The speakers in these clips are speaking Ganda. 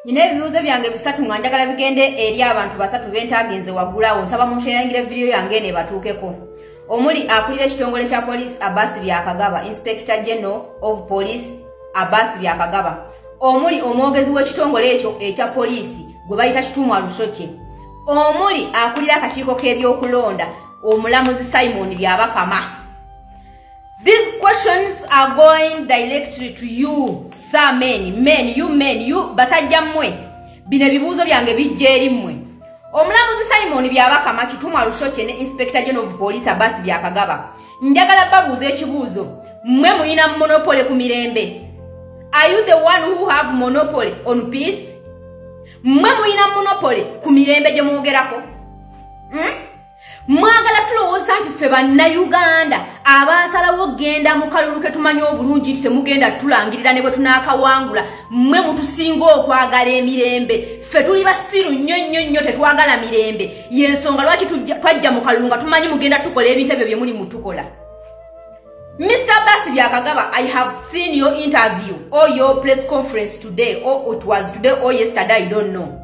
Nina ebibuuzo byange bisatu nga njagala bigende eri abantu basatu bentaagenze waggulawo nsaba munsheerangire video yange ne batuukeko. Omuli akulira ekitongole kya police Abbas Byakagaba, Inspector General of Police Abbas Byakagaba. Omuli omwogezi w'ekitongole ekyo ekya poliisi gwe bayita Kitumwa Lusokye. Omuli akulira akakiiko k'ebyokulonda omulamuzi Simon Byabakama. These questions are going directly to you, sir men, you basajja mmwe. Bino ebibuuzo byange bijja eri mmwe. Omulamuzi Simon Byabakama, Kitumwa Lusokye ne Inspector General of Police Abbas Byakagaba. Njagala babuuza ekibuuzo. Mmwe muyina monopole ku mirembe. Are you the one who have monopoly on peace? Mmwe muyina monopoly ku mirembe gye mwogerako? Mwagala tulowooza nti ffe bannayuganda abaasalawo genda mu kalulu ke tumanyi obulungi nti temugenda tulangirira ne bwe tunaakawangula. Mmwe mutusinga okwagala emirembe. Ffe tuli basiru nnyo tetwagala mirembe. Y'ensonga lwaki twajja mu kalulu nga tumanyi mugenda tukola ebintu ebyo bye muli mutukola. Mr. Abbas Byakagaba, I have seen your interview or your press conference today, or it was today or yesterday, I don't know.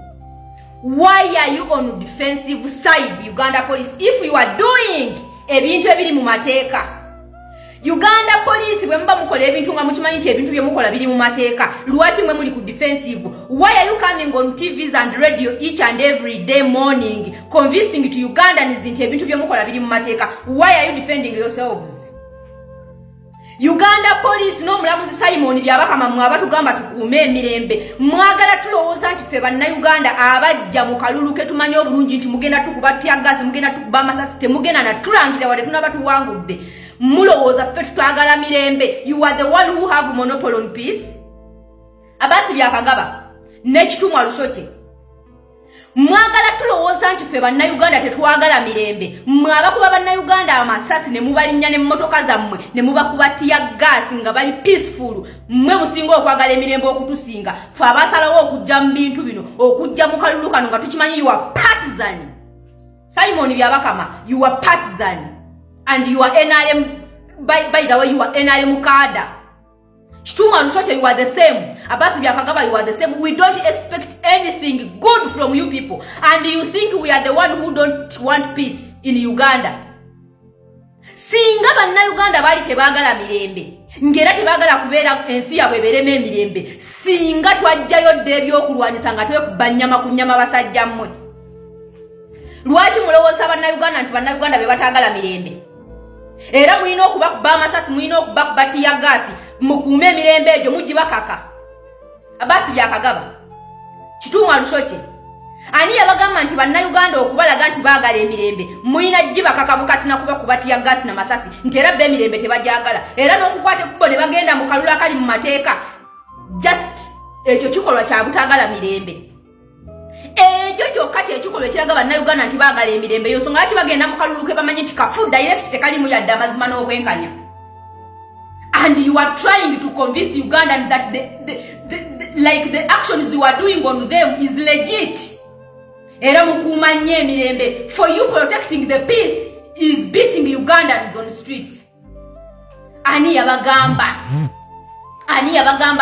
Why are you on defensive side, Uganda police, if you are doing ebintu ebiri mu mateeka? Uganda police bwe mba mukola ebintu nga mukimanyi nti ebintu bye mukola biri mu mateeka, lwaki mwe muli ku defensive? Why are you coming on TVs and radio each and every day morning convincing to Ugandans nti ebintu bye mukola biri mu mateeka? Why are you defending yourselves? Uganda police no mulamuzi Simon Byabakama mwaba tugamba tukuume emirembe. Mwagala tulowooza nti ffe bannayuganda abajja mu kalulu ke tumanyi obulungi nti mugenda tukuba tyagasi, mugenda tukuba amasasi, temugenda na tulangira wadde tunaba tuwangudde. Mulowooza ffe tutwagala mirembe. You are the one who have monopoly on peace. Abbas Byakagaba ne Kitumwa Lusokye. Mwagala tulowooza nti ffe bannayuganda tetwagala mirembe. Mwabakuba bannayuganda amasasi ne mubalinnya ne mmotoka zammwe ne mubakuba tyagasi nga bali peaceful. Mmwe musinga okwagala emirembe okutusinga. Ffe abasalawo okujja mu bintu bino, okujja mu kalulu kano nga tukimanyi you are partisan. Simon Byabakama, you are partisan. And you are NRM, by the way, you are NRM cadre. Kitumwa Lusokye, you are the same. Abbas Byakagaba, you are the same. We don't expect anything good from you people. And you think we are the one who don't want peace in Uganda. Singa bannayuganda bali tebagala mirembe. Ngera tebagala kubeera ensi yabwe ebeeremu emirembe. Singa twajjayo dde ebyokulwanyisa nga twekubanyama ku nnyama basajja mmwe. Lwaki mulowooza bannayuganda nti bannayuganda be batagala mirembe? Era mulina okubakuba amasasi, mulina okubakuba tyagasi, mukuume emirembe egyo mugibakaka. Abbas Byakagaba, Kitumwa Lusokye, ani yabagamba nti bannayuganda okubalaga nti baagala emirembe? Mulina gibakaka bukasi na kubakuba tyagasi na masasi nti era be emirembe tebajagala. Era n'okukwata ekkubo ne bagenda mu kalulu akali mu mateeka. Just ekyo kikolwa kya butagala mirembe. Ekyo kyokka kyekikolwa ekiraga bannayuganda nti baagala emirembe. Yo nsonga lwaki bagenda mu kalulu ke bamanyi nti kafu direct tekalimu yadde amazima n'obwenkanya. And you are trying to convince Ugandans that the actions you are doing on them is legit. Era mukuuma nnyo emirembe. For you protecting the peace is beating Ugandans on the streets. Ani yabagamba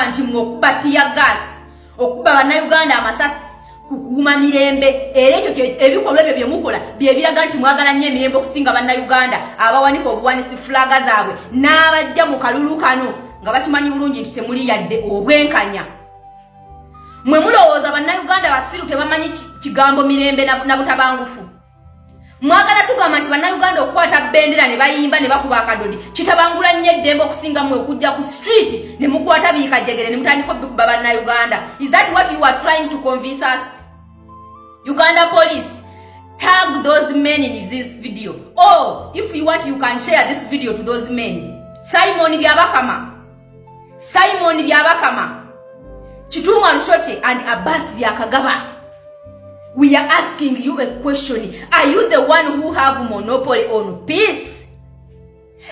nti mwokuba tyagasi, okuba bannayuganda amasasi, kukuuma mirembe. Era ekyo ebikolwa ebyo bye mukola bye biraga nti mwagala nnyo emirembe okusinga bannayuganda abawanika obuwanisi fulaga zaabwe n'abajja mu kalulu kano nga bakimanyi bulungi nti temuli yadde obwenkanya. Mwe mulowooza bannayuganda basiru tebamanyi kigambo mirembe na butabangufu? Mwagala tugamba nti bannayuganda okukwata bendera ne bayimba ne bakuba akadodi kitabangula nnyo eddembe okusinga mmwe okujja ku street ne mukwata biikajjegere ne mutandika okuba bannayuganda. Is that what you are trying to convince us? Uganda police, tag those men in this video. Or if you want, you can share this video to those men. Simon Byabakama, Kitumwa Lusokye and Abbas Byakagaba. We are asking you a question. Are you the one who have monopoly on peace?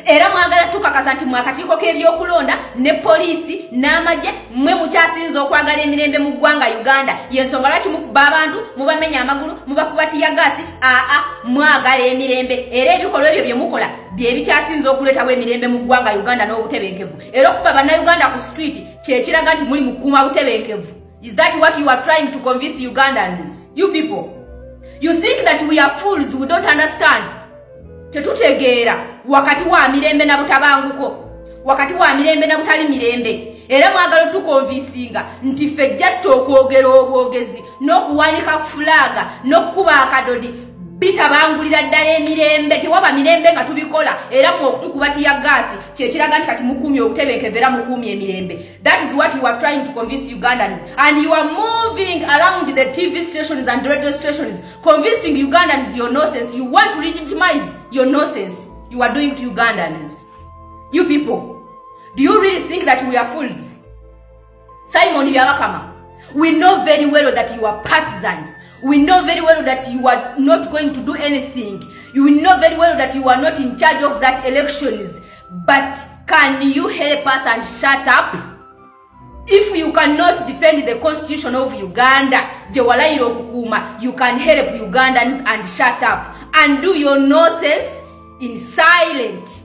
Era mwagala tukakasa nti mwakakiiko k'ebyokulonda ne poliisi n'amagye mmwe mukyasinza okwagala emirembe mu ggwanga Uganda. Y'ensonga lwaki mukuba abantu, mubamenya amagulu, mubakuba tyagasi? Mwagala emirembe. Era ebikolwa ebyo bye mukola bye bikyasinza okuleetawo emirembe mu ggwanga Uganda n'obutebenkevu. Era okuba bannayuganda ku street kye kiraga nti muli mukuuma butebenkevu. Is that what you are trying to convince Ugandans? You people. You think that we are fools, we don't understand. Tetutegeera wakati wa mirembe na butabanguko. Wakati wa mirembe na butali mirembe. Era mwagala tukonvinsinga nti ffe just okwogera obwogezi n'okuwanika fulaga n'okuba akadodi bitabangulira ddala emirembe tewaba mirembe nga tubikola era mwokutukubatiya gaasi kyekiraga nti kati mukuumye obutebenkevu era mukuumye emirembe. That is what you are trying to convince Ugandans, and you are moving around the TV stations and radio stations convincing Ugandans your nonsense. You want to legitimize your nonsense you are doing to Ugandans. You people, do you really think that we are fools? Simon Byabakama, we know very well that you are partisan. We know very well that you are not going to do anything. You know very well that you are not in charge of that elections. But can you help us and shut up? If you cannot defend the constitution of Uganda, you can help Ugandans and shut up and do your nonsense in silence.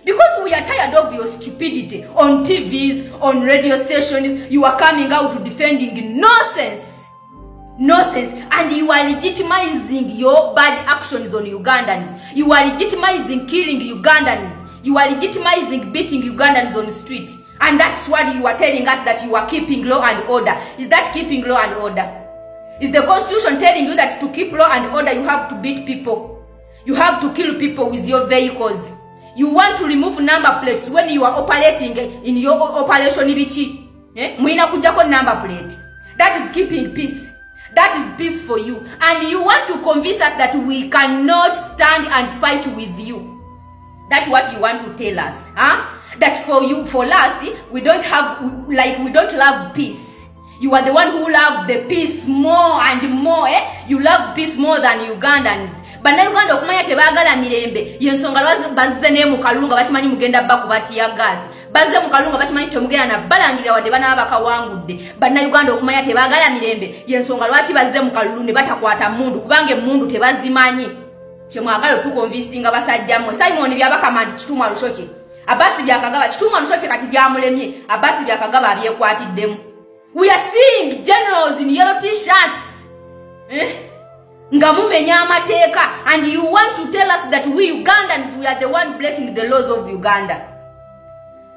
Because we are tired of your stupidity on TVs, on radio stations. You are coming out to defending nonsense. Nonsense. And you are legitimizing your bad actions on Ugandans. You are legitimizing killing Ugandans. You are legitimizing beating Ugandans on the street. And that's what you are telling us, that you are keeping law and order. Is that keeping law and order? Is the constitution telling you that to keep law and order you have to beat people? You have to kill people with your vehicles? You want to remove number plates when you are operating in your operation ibichi. Muina kujako number plate. That is keeping peace. That is peace for you. And you want to convince us that we cannot stand and fight with you. That's what you want to tell us, huh? That for you, for us, we don't love peace. You are the one who love the peace more and more, You love peace more than Ugandans. Bana Uganda okumanya tebagala mirembe yensonga bazze ne mu kalunga bakimanyi mugenda bakubati ya gas bazze mu kalunga bakimanyi temugenda na balangira wadde bana bakawangudde. Bana Uganda okumanya tebagala mirembe yensonga lwaki bazze mu kalunga batakwata mundu kubange mundu tebazimanyi kyemwagala tukonvinsinga basajja mmwe. Simon Byabakama Kitumwa Lushoche Abasi Byakagaba Kitumwa Lushoche kati byamulemye Abasi Byakagaba abyekwatiddemu. We are seeing generals in yellow t-shirts and you want to tell us that we Ugandans, we are the one breaking the laws of Uganda.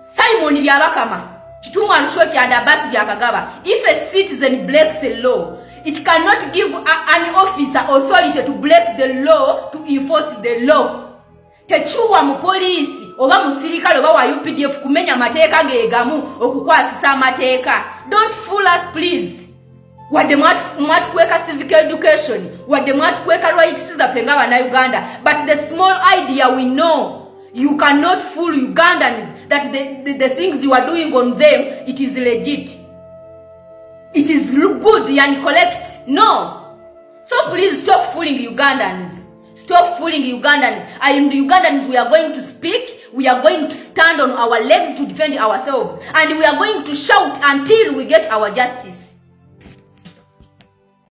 Simon Byabakama Kitumwa Lushoche and Abasi Byakagaba, if a citizen breaks a law, it cannot give an officer authority to break the law, to enforce the law. Techuwa mu police oba musirikale oba wa UPDF kumenya mateeka gegamu okukwasisa mateeka. Don't fool us, please. Wadde mwatukweka civic education, wadde mwatukweka rights zaffe ng'abana Uganda, but the small idea we know, you cannot fool Ugandans that the things you are doing on them, it is legit. It is good and correct. No. So please stop fooling Ugandans. Stop fooling Ugandans. And Ugandans, we are going to speak. We are going to stand on our legs to defend ourselves. And we are going to shout until we get our justice.